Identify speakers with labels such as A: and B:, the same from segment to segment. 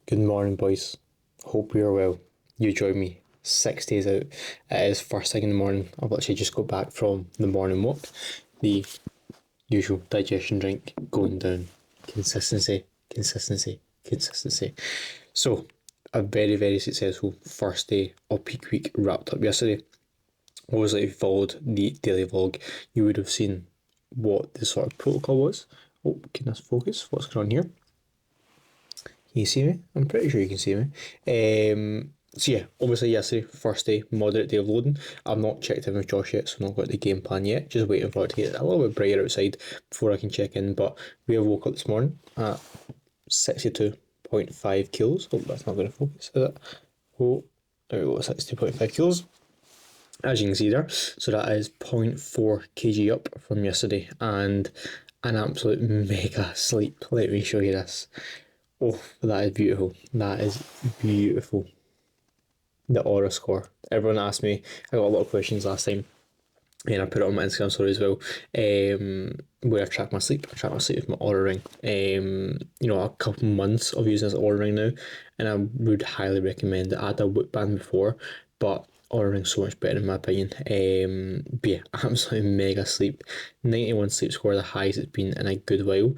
A: Good morning, boys. Hope you're well. You join me 6 days out. It is first thing in the morning. I've literally just got back from the morning walk. The usual digestion drink going down. Consistency, consistency, consistency. So, a very, very successful first day of peak week wrapped up yesterday. Obviously, if you followed the daily vlog, you would have seen what the sort of protocol was. Oh, can this focus? What's going on here? Can you see me? I'm pretty sure you can see me. So yeah, obviously yesterday, first day, moderate day of loading. I've not checked in with Josh yet, so I've not got the game plan yet. Just waiting for it to get a little bit brighter outside before I can check in. But we have woke up this morning at 62.5 kilos. Oh, that's not going to focus, is it? Oh, there we go, 62.5 kilos. As you can see there, so that is 0.4 kg up from yesterday and an absolute mega sleep. Let me show you this. Oh, that is beautiful. That is beautiful. The aura score. Everyone asked me, I got a lot of questions last time, and I put it on my Instagram story as well, where I track my sleep. I track my sleep with my aura ring. A couple months of using this aura ring now, and I would highly recommend it. I had a Whoop band before, but aura ring's so much better in my opinion. But yeah, absolutely mega sleep. 91 sleep score, the highest it's been in a good while.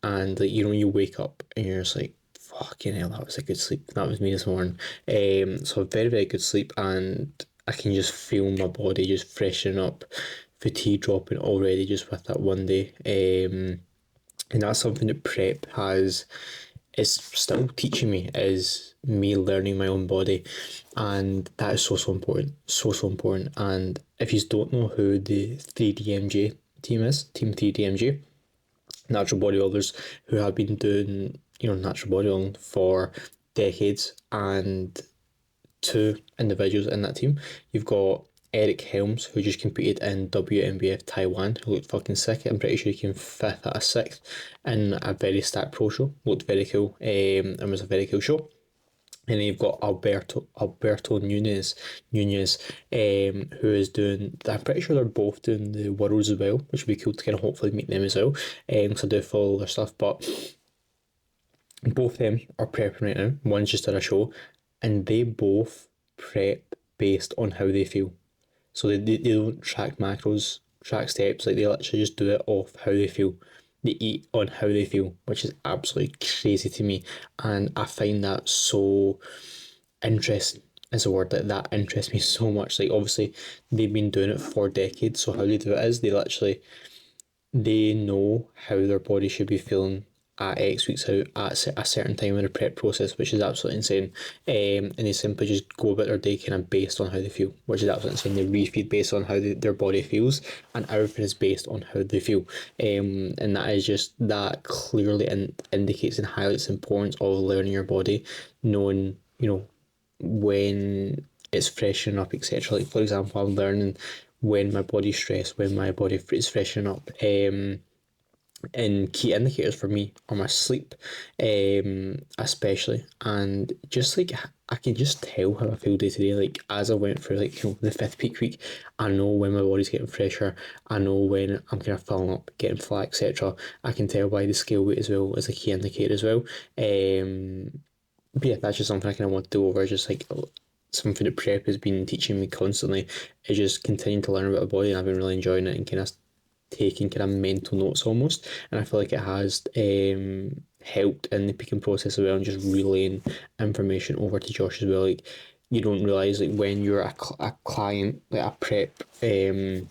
A: And you wake up and you're just like, fucking hell, that was a good sleep. That was me this morning. So very, very good sleep, and I can just feel my body just freshening up, fatigue dropping already just with that one day. And that's something that prep is still teaching me, is me learning my own body, and that is so important, so important. And if you don't know who the 3DMJ team is, Team 3DMJ, natural bodybuilders who have been doing natural bodybuilding for decades, and two individuals in that team. You've got Eric Helms, who just competed in WNBF Taiwan, who looked fucking sick. I'm pretty sure he came 5th out of 6th in a very stacked pro show. Looked very cool, and was a very cool show. And then you've got Alberto Nunez, who is doing, I'm pretty sure they're both doing the Worlds as well, which would be cool to kind of hopefully meet them as well, because I do follow their stuff. But both of them are prepping right now. One's just done a show, and they both prep based on how they feel. So they don't track macros, track steps, like they literally just do it off how they feel. They eat on how they feel, which is absolutely crazy to me, and I find that so interesting is a word. That interests me so much. Like, obviously they've been doing it for decades, so how they do it is they know how their body should be feeling at X weeks out at a certain time in the prep process, which is absolutely insane. And they simply just go about their day kind of based on how they feel, which is absolutely insane. They refeed based on how their body feels, and everything is based on how they feel. And that clearly indicates and highlights the importance of learning your body, knowing when it's freshening up, etc. Like, for example, I'm learning when my body's stressed, when my body is freshening up. And key indicators for me are my sleep, especially, and just like I can just tell how I feel day to day. Like, as I went through the 5th peak week, I know when my body's getting fresher. I know when I'm kind of filling up, getting flat, etc. I can tell by the scale weight as well as a key indicator as well. But yeah, that's just something I kind of want to do over. Just like something that prep has been teaching me constantly, is just continuing to learn about the body, and I've been really enjoying it and kind of taking kind of mental notes almost, and I feel like it has helped in the picking process as well, and just relaying information over to Josh as well. Like, you don't realise, like, when you're a client, like a prep, I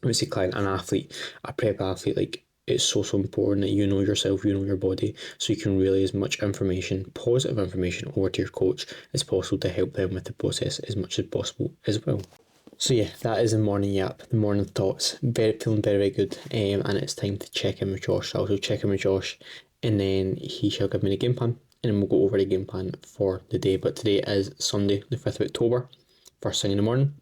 A: would say client, an athlete, a prep athlete, like, it's so important that you know yourself, you know your body, so you can relay as much information, positive information, over to your coach as possible to help them with the process as much as possible as well. So yeah, that is the morning yap, the morning thoughts. Feeling very, very good, and it's time to check in with Josh. I'll check in with Josh, and then he shall give me the game plan, and then we'll go over the game plan for the day. But today is Sunday, the 5th of October, first thing in the morning.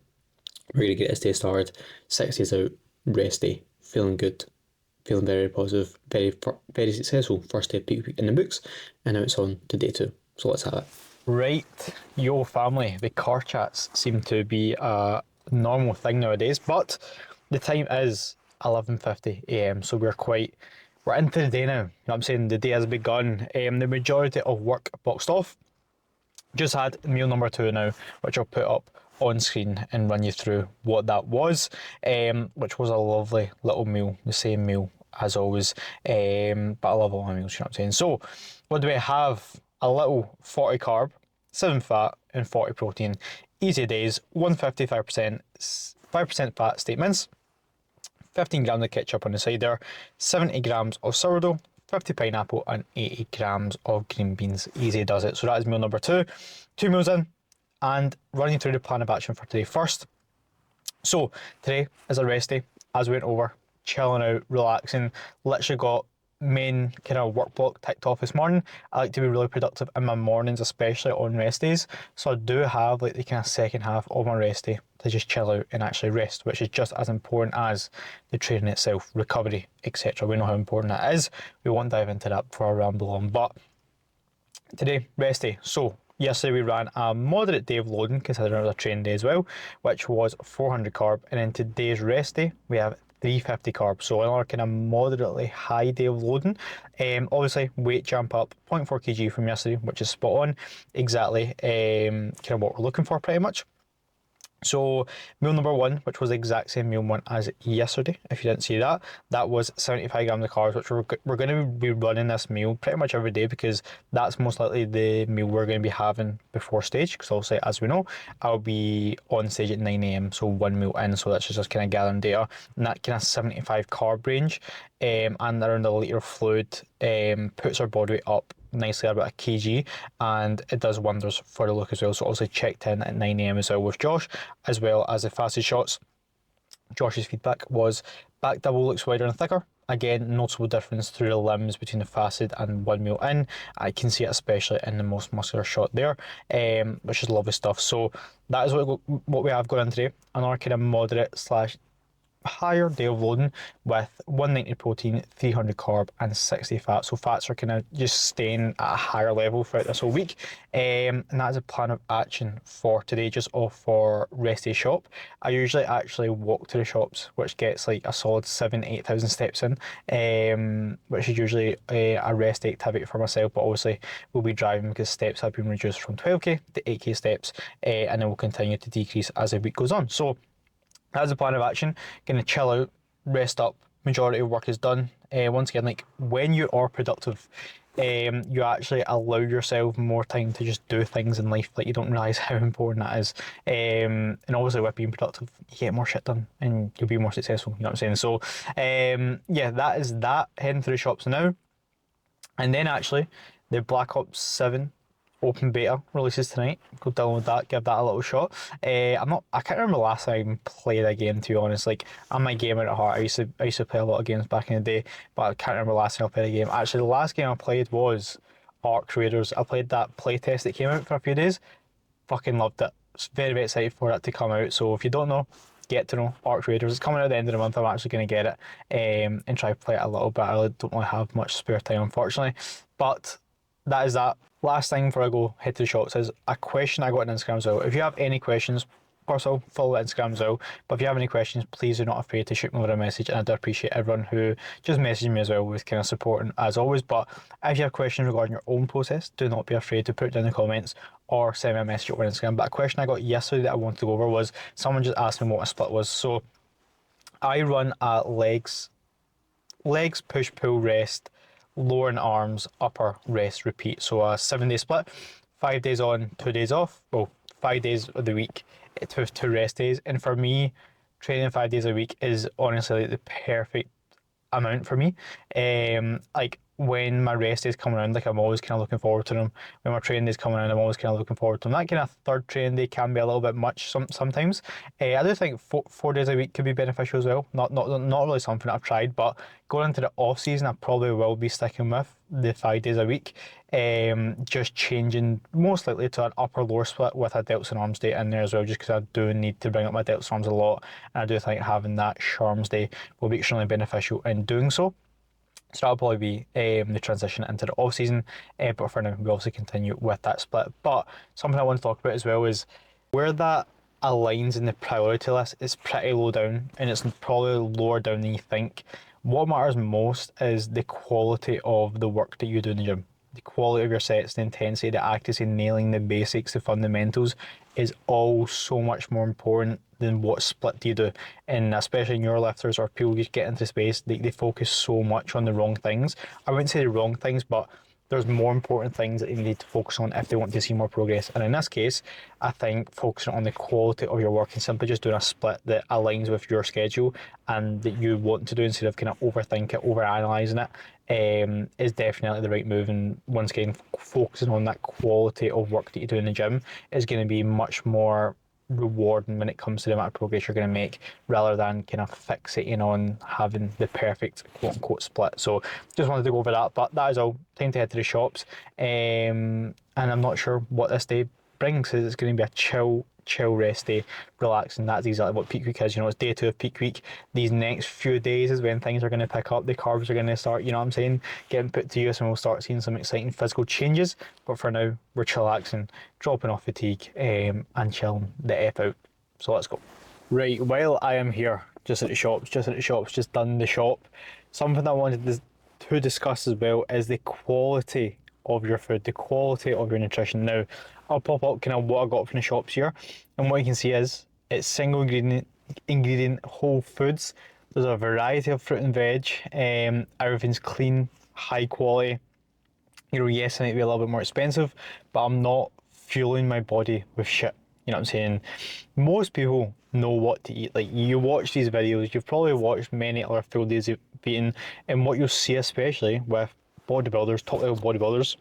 A: We're going to get this day started, 6 days out, rest day, feeling good, feeling very, very positive, very, very successful. First day of peak week in the books, and now it's on to day 2. So let's have it. Right, yo family, the car chats seem to be a normal thing nowadays, but the time is 11:50 a.m, so we're quite we're into the day now. You know what I'm saying? The day has begun. The majority of work boxed off. Just had meal number 2 now, which I'll put up on screen and run you through what that was, which was a lovely little meal, the same meal as always, but I love all my meals, you know what I'm saying? So, what do we have? A little 40 carb, 7 fat and 40 protein. Easy days, 155%, 5% fat steak mince, 15 grams of ketchup on the side there, 70 grams of sourdough, 50 pineapple and 80 grams of green beans. Easy does it. So that is meal number 2. 2 meals in, and running through the plan of action for today first. So today is a rest day, as we went over, chilling out, relaxing, literally got main kind of work block ticked off this morning. I like to be really productive in my mornings, especially on rest days. So I do have like the kind of second half of my rest day to just chill out and actually rest, which is just as important as the training itself, recovery, etc. We know how important that is. We won't dive into that before I ramble on. But today, rest day. So yesterday we ran a moderate day of loading, considering it was a training day as well, which was 400 carb. And then today's rest day, we have 350 carbs, so another kind of moderately high day of loading. Obviously weight jump up 0.4 kg from yesterday, which is spot on, exactly kind of what we're looking for pretty much. So meal number 1, which was the exact same meal one as yesterday, if you didn't see that, that was 75 grams of carbs, which we're going to be running this meal pretty much every day, because that's most likely the meal we're going to be having before stage, because obviously, as we know, I'll be on stage at 9 a.m, so 1 meal in, so that's just kind of gathering data, and that kind of 75 carb range, and around a litre of fluid, puts our body weight up nicely about a kg, and it does wonders for the look as well. So also checked in at 9 a.m. as well with Josh, as well as the fasted shots. Josh's feedback was back double looks wider and thicker. Again, noticeable difference through the limbs between the fasted and 1 meal in. I can see it especially in the most muscular shot there, which is lovely stuff. So that is what we have going on today. Another kind of moderate slash higher day of loading with 190 protein, 300 carb and 60 fat. So fats are kind of just staying at a higher level throughout this whole week, and that is a plan of action for today, just off for rest day shop. I usually actually walk to the shops, which gets like a solid 7,000-8,000 steps in, which is usually a rest day activity for myself, but obviously we'll be driving because steps have been reduced from 12k to 8k steps, and it will continue to decrease as the week goes on. So that's the plan of action. Gonna chill out, rest up. Majority of work is done. Once again, like when you are productive, you actually allow yourself more time to just do things in life. Like you don't realise how important that is. And obviously with being productive, you get more shit done and you'll be more successful. You know what I'm saying? So yeah, that is that. Heading through the shops now. And then actually, the Black Ops 7 open beta releases tonight. Go download that, give that a little shot. I can't remember the last time I played a game, to be honest. Like, I'm a gamer at heart. I used to play a lot of games back in the day, but I can't remember the last time I played a game. Actually, the last game I played was Ark Raiders. I played that playtest that came out for a few days. Fucking loved it. Very, very excited for it to come out. So if you don't know, get to know Ark Raiders. It's coming out at the end of the month. I'm actually going to get it, and try to play it a little bit. I don't really have much spare time, unfortunately. But that is that. Last thing before I go head to the shops is a question I got on Instagram as well. If you have any questions, of course I'll follow Instagram as well, but if you have any questions, please do not afraid to shoot me over a message, and I do appreciate everyone who just messaged me as well with kind of supporting as always. But if you have questions regarding your own process, do not be afraid to put it down in the comments or send me a message over Instagram. But a question I got yesterday that I wanted to go over was, someone just asked me what a split was. So I run a legs, push, pull, rest, lower and arms, upper, rest, repeat. So a 7-day split, 5 days on, 2 days off. Well, 5 days of the week with 2 rest days. And for me, training 5 days a week is honestly like the perfect amount for me. Like when my rest days come around, like I'm always kind of looking forward to them. When my training days come around, I'm always kind of looking forward to them. That kind of third training day can be a little bit much sometimes. I do think 4 days a week could be beneficial as well. Not really something I've tried, but going into the off season, I probably will be sticking with the 5 days a week. Just changing most likely to an upper lower split with a delts and arms day in there as well, just because I do need to bring up my delts and arms a lot, and I do think having that Sharms day will be extremely beneficial in doing so. So that'll probably be the transition into the off season, but for now we obviously continue with that split. But something I want to talk about as well is where that aligns in the priority list is pretty low down, and it's probably lower down than you think
B: What matters most is the quality of the work that you do in the gym. The quality of your sets, the intensity, the accuracy, nailing the basics, the fundamentals is all so much more important than what split do you do. And especially in your lifters or people who get into space, they focus so much on the wrong things. I wouldn't say the wrong things, but there's more important things that they need to focus on if they want to see more progress. And in this case, I think focusing on the quality of your work and simply just doing a split that aligns with your schedule and that you want to do instead of kind of overthink it, overanalyzing it, is definitely the right move. And once again, focusing on that quality of work that you do in the gym is going to be much more rewarding when it comes to the amount of progress you're going to make rather than kind of fixating on having the perfect quote unquote split. So just wanted to go over that, but that is all. Time to head to the shops, and I'm not sure what this day brings. It's going to be a chill rest day, relaxing. That's exactly what peak week is. It's day 2 of peak week. These next few days is when things are going to pick up. The carbs are going to start, you know what I'm saying, getting put to use, and we'll start seeing some exciting physical changes. But for now, we're chillaxing, dropping off fatigue, and chilling the F out. So let's go. Right, while I am here, just done the shop, something I wanted to discuss as well is the quality of your food, the quality of your nutrition. Now, I'll pop up kind of what I got from the shops here, and what you can see is it's single ingredient whole foods. There's a variety of fruit and veg. Everything's clean, high quality. Yes, it might be a little bit more expensive, but I'm not fueling my body with shit. You know what I'm saying? Most people know what to eat. Like, you watch these videos, you've probably watched many other full days of eating, and what you'll see, especially with bodybuilders, top level bodybuilders,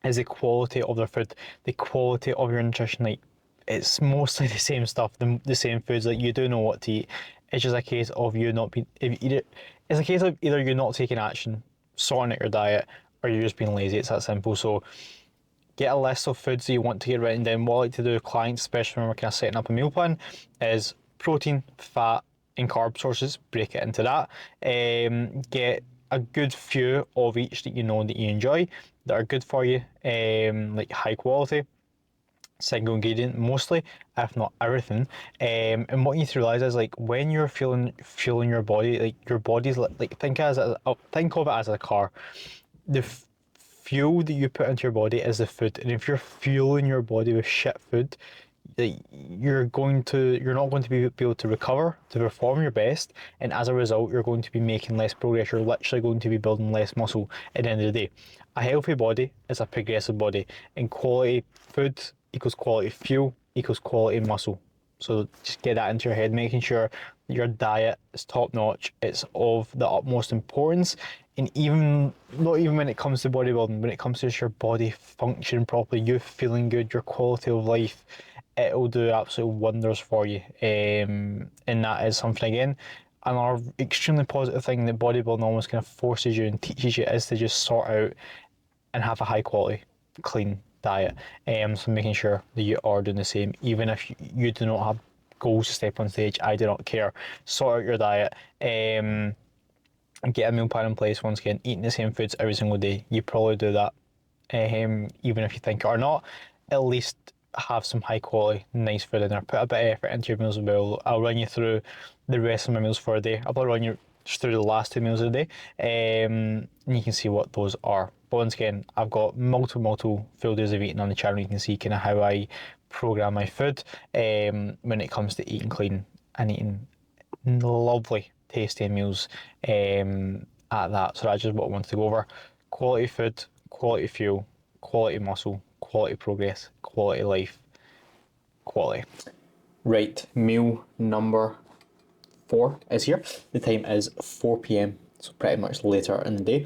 B: is the quality of their food, the quality of your nutrition. Like, it's mostly the same stuff, the same foods. Like, you do know what to eat. It's just a case of you not being, if you eat it, it's a case of either you're not taking action, sorting out your diet, or you're just being lazy. It's that simple. So get a list of foods that you want to get written down. What I like to do with clients, especially when we're kind of setting up a meal plan, is protein, fat, and carb sources. Break it into that. Get a good few of each that you know that you enjoy, that are good for you, like high quality, single ingredient mostly, if not everything. And what you need to realize is, like, when you're fueling your body, like your body's like think of it as a car. The fuel that you put into your body is the food, and if you're fueling your body with shit food, like, you're not going to be able to recover to perform your best, and as a result you're going to be making less progress. You're literally going to be building less muscle at the end of the day. A healthy body is a progressive body, and quality food equals quality fuel equals quality muscle. So just get that into your head, making sure your diet is top notch. It's of the utmost importance. And not even when it comes to bodybuilding, when it comes to just your body functioning properly, you feeling good, your quality of life, it'll do absolute wonders for you. And that is something, again, another extremely positive thing that bodybuilding almost kind of forces you and teaches you, is to just sort out and have a high quality, clean diet. So making sure that you are doing the same, even if you do not have goals to step on stage. I do not care. Sort out your diet. And get a meal plan in place. Once again, eating the same foods every single day. You probably do that, even if you think it or not. At least have some high quality, nice food in there. Put a bit of effort into your meals as well. I'll run you through the rest of my meals for a day. I'll probably run you just through the last 2 meals of the day, and you can see what those are. But once again, I've got multiple full days of eating on the channel. You can see kind of how I program my food when it comes to eating clean and eating lovely, tasty meals at that. So that's just what I wanted to go over. Quality food, quality fuel, quality muscle, quality progress, quality life, quality. Right, meal number 4 is here. The time is 4 p.m, so pretty much later in the day.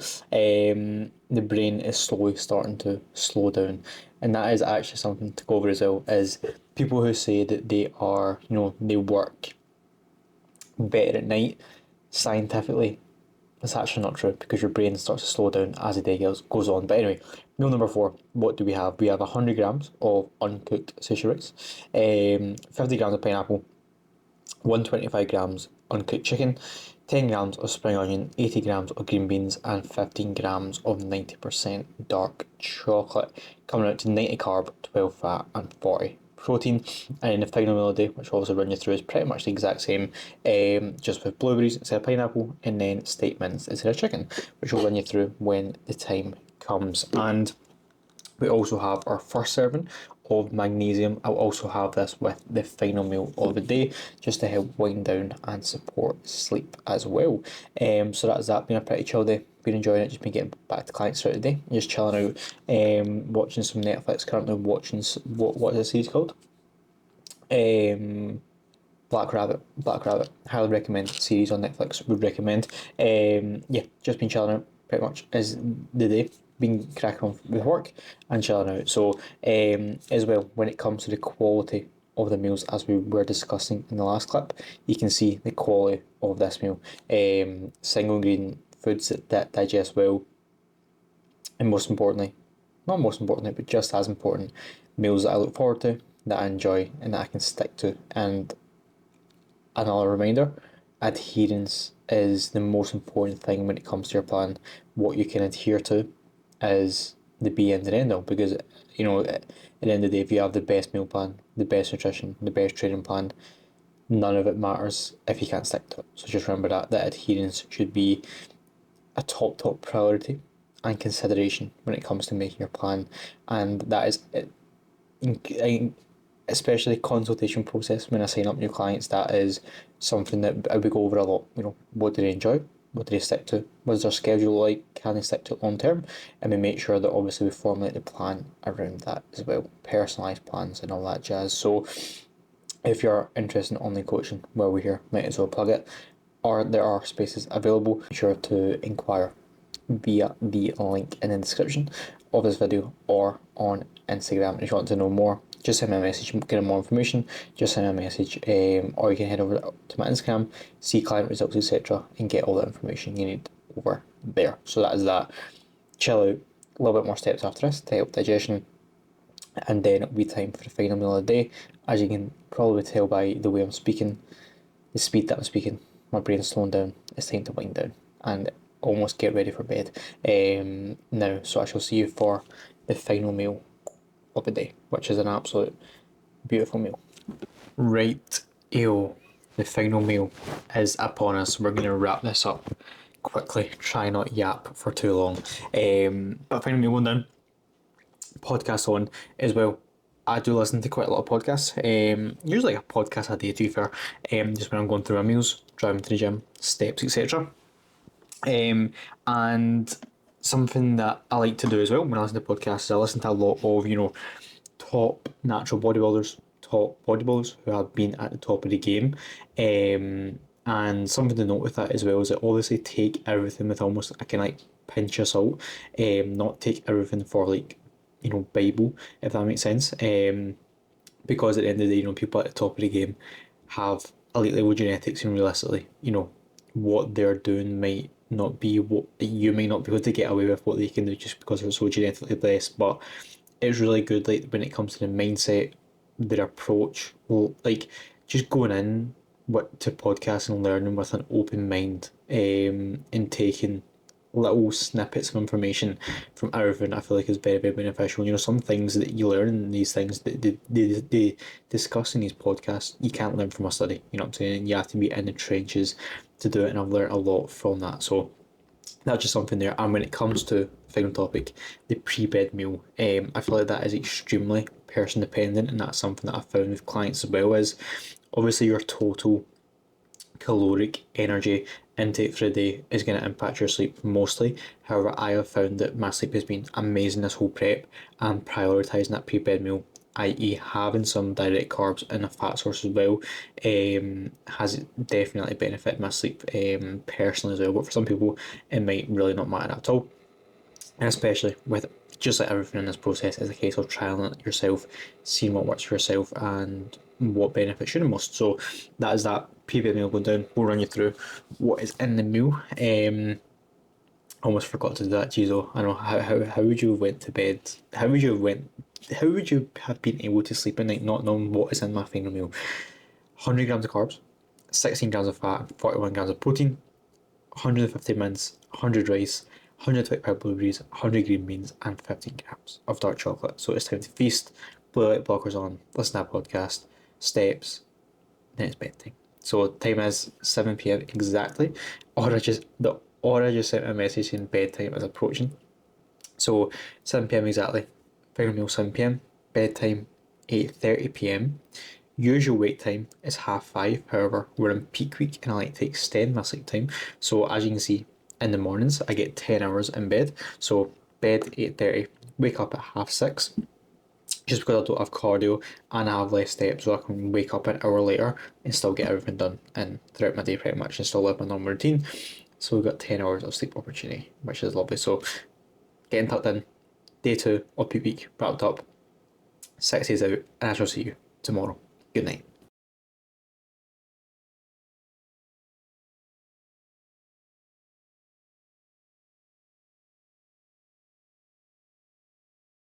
B: The brain is slowly starting to slow down, and that is actually something to go over as well. Is people who say that they are, they work better at night, scientifically, it's actually not true, because your brain starts to slow down as the day goes on. But anyway, meal number 4, what do we have? We have 100 grams of uncooked sushi rice, 50 grams of pineapple, 125 grams uncooked chicken, 10 grams of spring onion, 80 grams of green beans, and 15 grams of 90% dark chocolate, coming out to 90 carb, 12 fat, and 40
A: protein, and then the final meal of the day, which I'll also run you through, is pretty much the exact same, just with blueberries instead of pineapple, and then steak mince instead of chicken, which I'll run you through when the time comes. And we also have our first serving of magnesium. I'll also have this with the final meal of the day, just to help wind down and support sleep as well. So that's that. Been a pretty chill day. Been enjoying it. Just been getting back to clients throughout the day. Just chilling out. Watching some Netflix. Currently watching what is the series called? Black Rabbit. Black Rabbit. Highly recommend series on Netflix. Would recommend. Yeah, just been chilling out pretty much is the day. Been cracking on with work and chilling out. So as well, when it comes to the quality of the meals, as we were discussing in the last clip, you can see the quality of this meal. Single ingredient foods that digest well, and most importantly, not most importantly, but just as important, meals that I look forward to, that I enjoy, and that I can stick to. And another reminder, adherence is the most important thing when it comes to your plan. What you can adhere to is the be end and end all, because at the end of the day, if you have the best meal plan, the best nutrition, the best training plan, none of it matters if you can't stick to it. So just remember that adherence should be a top priority and consideration when it comes to making your plan. And that is especially consultation process. When I sign up new clients, that is something that we go over a lot. What do they enjoy? What do they stick to? What is their schedule like? Can they stick to it long term? And we make sure that obviously we formulate the plan around that as well. Personalised plans and all that jazz. So if you're interested in online coaching while we're here, might as well plug it. Or there are spaces available. Be sure to inquire via the link in the description of this video or on Instagram. If you want to know more, just send me a message, get more information, just send me a message, or you can head over to my Instagram, see client results, etc., and get all the information you need over there. So that is that. Chill out, a little bit more steps after this to help digestion, and then it'll be time for the final meal of the day. As you can probably tell by the way I'm speaking, the speed that I'm speaking, my brain's slowing down. It's time to wind down and almost get ready for bed now. So I shall see you for the final meal of the day, which is an absolute beautiful meal. Right, the final meal is upon us. We're going to wrap this up quickly, try not yap for too long. But final meal going down, podcast on as well. I do listen to quite a lot of podcasts, usually like a podcast a day, to be fair, just when I'm going through my meals, driving to the gym, steps, etc. And something that I like to do as well when I listen to podcasts is I listen to a lot of, top natural bodybuilders, top bodybuilders who have been at the top of the game. And something to note with that as well is that obviously take everything with almost a kind of like pinch of salt, not take everything for Bible, if that makes sense. Because at the end of the day, people at the top of the game have elite level genetics, and realistically, what they're doing might not be what you might not be able to get away with what they can do just because they're so genetically blessed. But it's really good, like when it comes to the mindset, their approach, like just going in to podcasts and learning with an open mind, and taking little snippets of information from everything, I feel like is very, very beneficial. Some things that you learn in these things that they discuss in these podcasts, you can't learn from a study. You know what I'm saying? You have to be in the trenches to do it, and I've learned a lot from that. So that's just something there. And when it comes to final topic, the pre-bed meal, I feel like that is extremely person dependent, and that's something that I've found with clients as well. Is obviously your total caloric energy intake for the day is going to impact your sleep mostly. However, I have found that my sleep has been amazing this whole prep, and prioritising that pre-bed meal, i.e. having some direct carbs and a fat source as well, has definitely benefited my sleep personally as well. But for some people it might really not matter at all, and especially with just like everything in this process is a case of trialing it yourself, seeing what works for yourself and what benefits you the most. So that is that pre-bed meal going down. We'll run you through what is in the meal. Almost forgot to do that, Gizo. I know. How would you have went to bed? How would you have been able to sleep at night not knowing what is in my final meal? 100 grams of carbs, 16 grams of fat, 41 grams of protein, 150 mince, 100 rice, 125 blueberries, 100 green beans, and 15 grams of dark chocolate. So it's time to feast. blue light blockers on, listen to a podcast, steps, then it's bedtime. So time is 7 p.m. exactly. Aura just sent me a message saying bedtime is approaching. So 7 p.m. exactly. Final meal 7 p.m. Bedtime 8:30 p.m. Usual wake time is 5:30. However, we're in peak week and I like to extend my sleep time. So as you can see, in the mornings I get 10 hours in bed. So bed 8:30, wake up at 6:30. Just because I don't have cardio and I have less steps, so I can wake up an hour later and still get everything done and throughout my day pretty much and still live my normal routine. So we've got 10 hours of sleep opportunity, which is lovely. So getting tucked in, day 2 of peak week wrapped up, 6 days out, and I shall see you tomorrow. Good night.